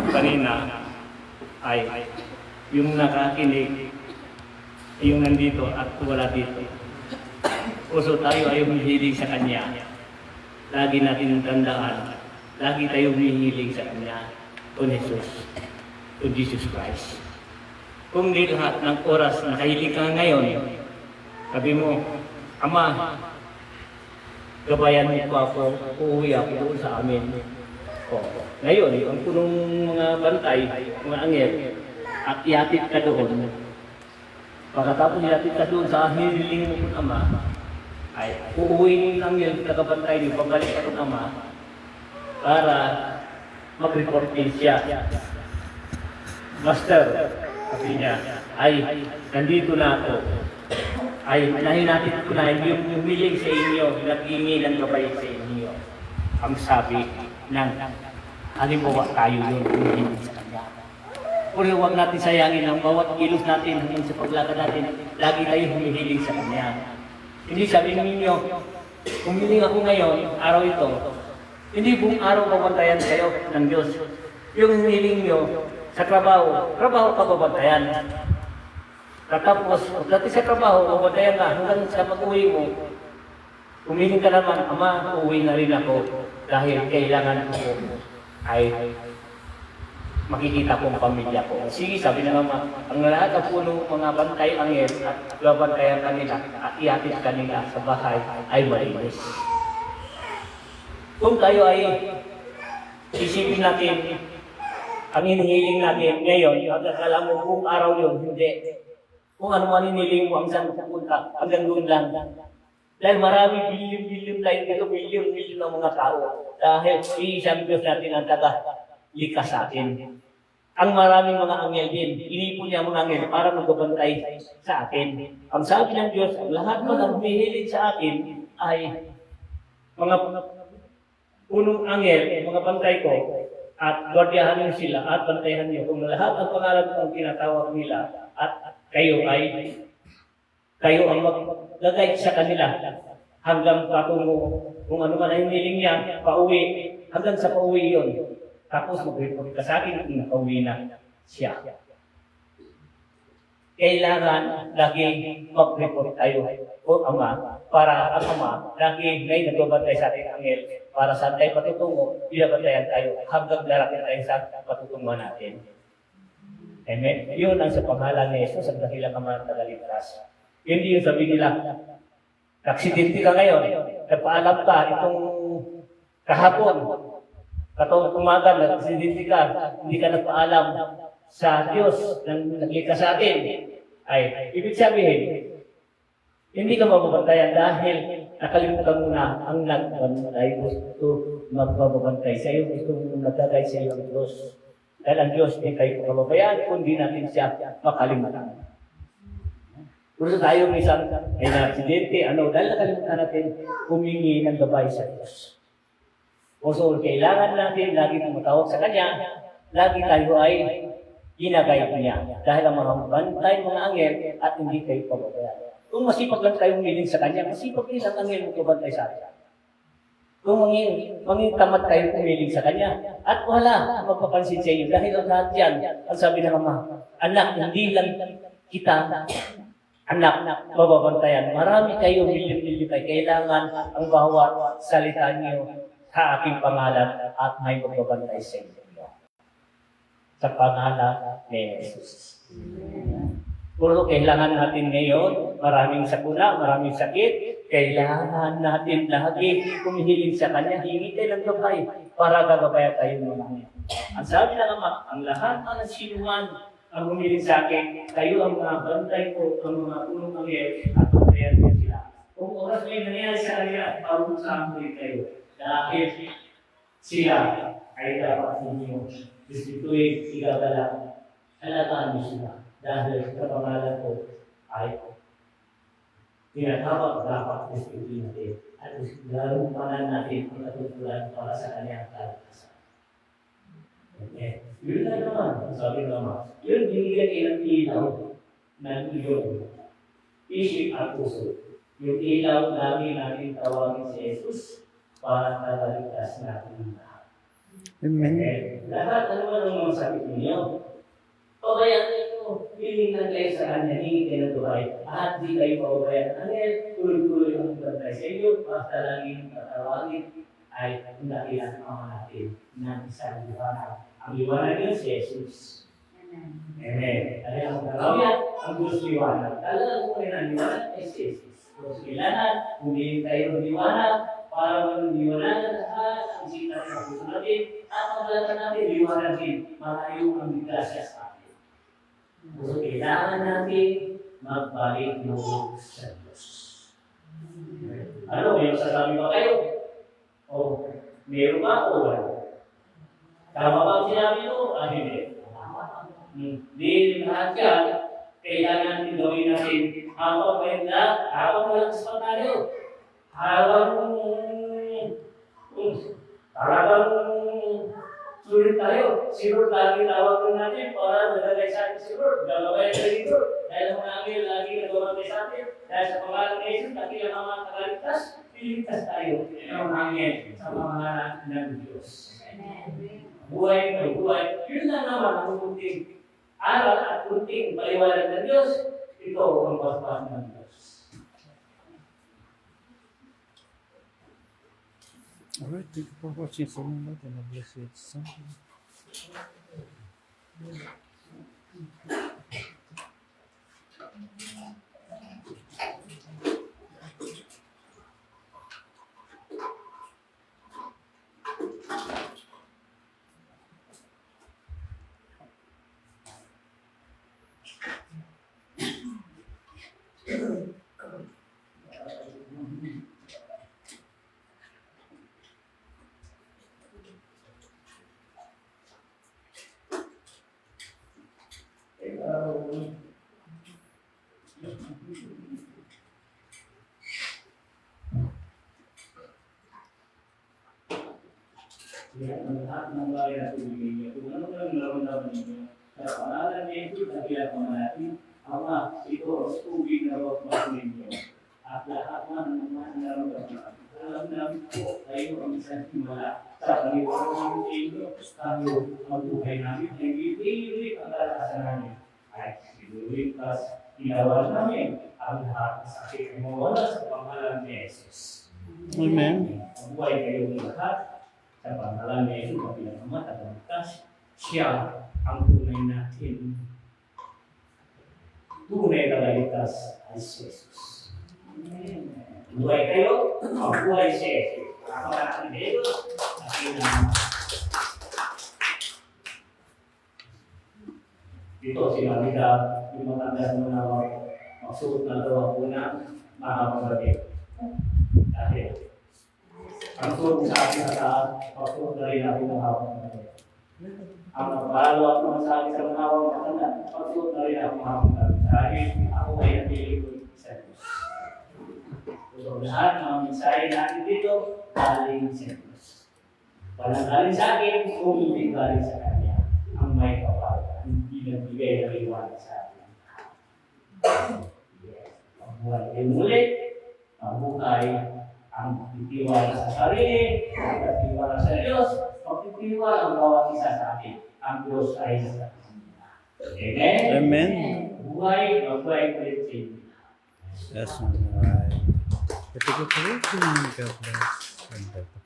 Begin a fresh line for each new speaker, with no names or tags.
kanina ay yung nakakinig, yung nandito at wala dito. Puso tayo ay humihiling sa Kanya. Lagi natin tandaan, lagi tayo humihiling sa Kanya, kung Jesus Christ. Kung di lahat ng oras nakahiling ka ngayon, sabi mo, Ama, gabayan mo po ako, uuwi ako doon sa amin. Ngayon, ang punong mga bantay, mga anghel, at iatid ka doon. Pagkatapos iatid ka doon sa hiniling mo kung Ama, ay uuwi ng anghel, tagabantay niyo, pabalik ka kung Ama, para mag-report din siya. Master, sabi niya, ay, nandito na ako. Ay, nahinatid ko na yung humiling sa inyo, nag-iingi ng gabay sa inyo. Ang sabi ng halimbawa tayo yun, humiling sa Kanya. Pero huwag natin sayangin ang bawat kilos natin hanggang sa paglakad natin, lagi tayo humihiling sa Kanya. Hindi sabi ninyo, humiling ako ngayon, araw ito, hindi buong araw babantayan kayo ng Diyos. Yung humiling nyo sa trabaho ka babantayan. Tapos, dati sa trabaho, babantayan ka hanggang sa pag-uwi mo, humiling ka naman, Ama, uuwi na rin ako dahil kailangan ko ay makikita ko ang pamilya ko. Sige, sabi ng Ama, ang lahat ng puno mga bantay anghel at babantayan kanila at iatid kanila sa bahay ay malinis. Kung tayo ay isipin natin, ang hinihiling natin ngayon, akala mo kung araw yun, hindi. Kung ano man hinihiling mo, ang saan pupunta, hanggang doon lang. Dahil marami, bilyon tayo dito, bilyon ng mga tao. Dahil isang Diyos natin ang taga-likas sa atin. Ang maraming mga anghel din, inipon niya mga anghel para magbabantay sa atin. Ang sabi ng Diyos, ang lahat man ang humihiling sa atin ay mga punong anghel, mga bantay ko, at gwardiyahan niyo sila at bantayan niyo kung lahat ang pangalan kong tinatawag nila at kayo ang maglagay sa kanila hanggang patungo kung ano man ang hiniling niya, pauwi, hanggang sa pauwi yun. Tapos mag-report ka sa akin kung nakauwi na siya. Kailangan lagi mag-report tayo o Ama, para ang Ama, lagi may nagbabantay sa ating anghel, para saan tayo patutungo, binabantayan tayo hanggang darating tayo sa patutunguhan natin. Amen? Yun ang sa pangalan ni Jesus, ang dakilang Ama ng tagaligtas. Hindi yung sabi nila, naksidente ka ngayon, nagpaalam ka itong kahapon, katong umaga, naksidente ka, hindi ka nagpaalam sa Diyos nang naglikha sa atin, ay ibig sabihin, hindi ka mababantayan dahil nakalimutan mo na ang nagbantay, gusto magbabantay sa iyo, gusto nagdagay sa iyo ang Diyos. Dahil ang Diyos hindi kayo kababayaan, kundi natin siya makalimutan. Kung tayo minsan ay na-aksidente, dahil nakalimutan natin humingi ng gabay sa Diyos. So, kailangan natin lagi tumatawag sa Kanya, lagi tayo ay ginagay niya. Dahil ang mga bantay, mga anghel, at hindi kayo pababayaan. Kung masipag lang tayong humiling sa Kanya, masipag din ang anghel magbabantay sa atin. Kung manging tamad tayo humiling sa Kanya, at wala magpapansin sa iyo, dahil ang lahat yan, ang sabi ng Ama, anak, hindi lang kita, anak, mababantayan. Marami kayo, milyon-milyon kayo. Kailangan ang bawat salita niyo sa aking pangalan at may magbabantay sa inyo. Sa pangalan ni Jesus. Puro kailangan natin ngayon, maraming sakuna, maraming sakit, kailangan natin lagi kumihiling sa Kanya, hingi tayo ng gabay para gagabayan tayo ng mga. Ang sabi ng Ama, ang lahat ng sinuman ang humiling sa akin, kayo ang mga bantay ko, ang mga punong anghel, at bantayan ko sila. Kung oras may nangyari sa Kanya, parusahan ko rin kayo. Dahil sila ay dapat ninyo. Diskutuin, igagala, alataan mo sila. Dahil sa pangalan ko ay tinatawag dapat diskutuin natin. At larumpanan natin ang katutulan para sa kanyang kalakasan. Okay. Yun na naman, sabi naman. Yun, binigyan ilang ilaw ng iyon. Isip at puso. Yung ilaw namin tawagin si Jesus para tagaligtas natin lahat.
Amen.
Lahat ano man ang mga sakit ninyo. Pabayaan ninyo, hilingan kayo sa Kanya, hingi kayo ng buhay, at di kayo pabayaan. Angel, tuloy-tuloy ang bantay sa inyo, basta laging tatawagin ay dakilan ang mga natin ng isang liwanag. Ang liwanag yun si Jesus. Amen. Kaya ang kalawyan, ang Diyos liwanag. Talagang kung ang liwanag ay si Jesus. Diyos liwanag, humihin tayo ng liwanag, para manliwanagan lahat ang sikat ng puso natin, at maglatan natin liwanagin, malayo ang biglasya sa atin. So, kailangan natin magbalik loob sa Diyos. Ano, may masasabi ba kayo? O, meron ba o wala? Tama ba ang sinabi ito? Hindi. Hindi, lahat yan, kailangan natin gawin natin habang walang sapat tayo. Habang talagang sulit tayo. Si Lord lagi tawag ko natin para nalagay sa atin si Lord. Gagawin tayo ni Lord. Dahil ang namin lagi nagawagay sa atin. Dahil sa pangalan ng Jesus, nakilang ang mga tagaligtas, piligtas tayo ng hangin sa mga ng Diyos. Buhay na buhay. Yun lang naman ang kunting aral at kunting paliwanag ng Diyos. Ito ang paspas ng Diyos.
Alright, thank you for watching. So, Lord, and I bless you. It's something.
Ang lahat ng bagay na tubigay niyo, kung ano lang nararamdaman ninyo, sa pangalan ni Jesus, nakilang ko natin, Ama, ito ang tubig na bawat maso ninyo. At lahat man ng mga nararamdaman, alam namin po, kayo ang isang himala sa paniwala namin sa inyo, tayo ang buhay namin, ay iilit ang kalakasan namin. Ay sinuligtas, inawan namin ang lahat ng sakit na mawala sa pangalan ni Jesus.
Amen.
Ang buhay kayong lahat, sa pangalan ni Jesus, kapilang Ama, tagaligtas, siya ang tunay natin. Tunay tagaligtas ay si Jesus. Buhay kayo, ang buhay si Jesus. Ang pangalan ni Jesus, kapilang dito sinabi ka, yung matanda mo na magsuot na daw ako na makapagabit. Dahil ang suot sa akin sa taas, magsuot na rin ako ng hawak na rin. Ang magpahalo ako sa akin sa mga hawak na rin, magsuot na rin ako ng hawak na rin. Dahil ako ay napili ko sa Diyos. So lahat ng mga mensahe natin dito, galing sa Diyos. Walang galing sa akin, kung hindi galing sa Kanya. Ang may kapal, hindi nagbigay ng iwan sa atin. Yes. Ang buhay ay muli, ang buhay ang pagtitiwala sa sarili, ang pagtitiwala sa Diyos, pagtitiwala ang bawat isa sa atin. Ang Diyos ay sa atin. Amen?
Amen.
Buhay, mabuhay ko rin sa inyo.
That's all right. Thank you for watching. God bless. And bye-bye.